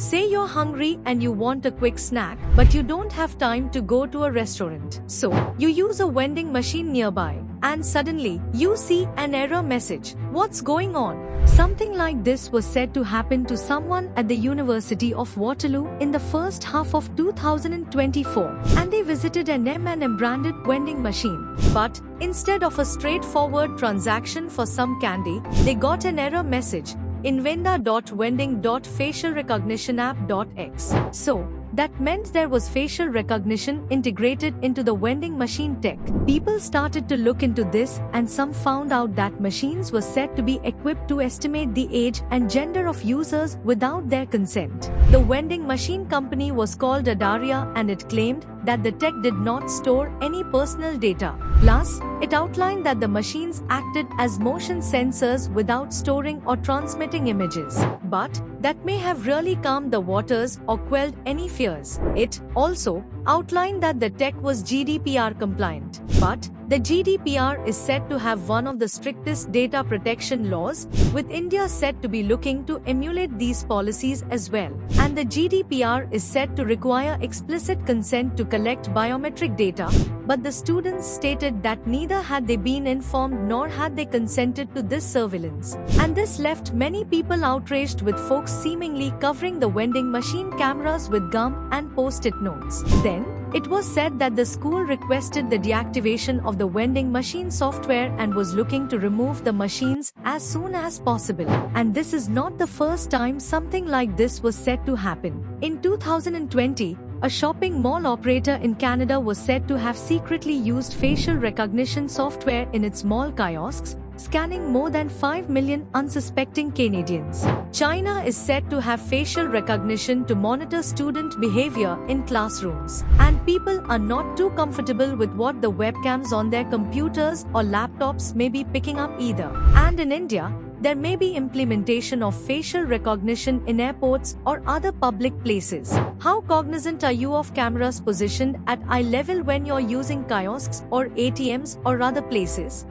Say you're hungry and you want a quick snack, but you don't have time to go to a restaurant. So, you use a vending machine nearby, and suddenly, you see an error message. What's going on? Something like this was said to happen to someone at the University of Waterloo in the first half of 2024, and they visited an M&M branded vending machine. But instead of a straightforward transaction for some candy, they got an error message. Invenda.vending.facialrecognitionapp.x. So, that meant there was facial recognition integrated into the vending machine tech. People started to look into this, and some found out that machines were said to be equipped to estimate the age and gender of users without their consent. The vending machine company was called Adaria, and it claimed that the tech did not store any personal data. Plus, it outlined that the machines acted as motion sensors without storing or transmitting images. But that may have really calmed the waters or quelled any fears. It also outlined that the tech was GDPR compliant. But the GDPR is said to have one of the strictest data protection laws, with India said to be looking to emulate these policies as well. And the GDPR is said to require explicit consent to collect biometric data, but the students stated that neither had they been informed nor had they consented to this surveillance. And this left many people outraged, with folks seemingly covering the vending machine cameras with gum and post-it notes. Then, it was said that the school requested the deactivation of the vending machine software and was looking to remove the machines as soon as possible. And this is not the first time something like this was said to happen. In 2020, a shopping mall operator in Canada was said to have secretly used facial recognition software in its mall kiosks, scanning more than 5 million unsuspecting Canadians. China is said to have facial recognition to monitor student behavior in classrooms. And people are not too comfortable with what the webcams on their computers or laptops may be picking up either. And in India, there may be implementation of facial recognition in airports or other public places. How cognizant are you of cameras positioned at eye level when you're using kiosks or ATMs or other places?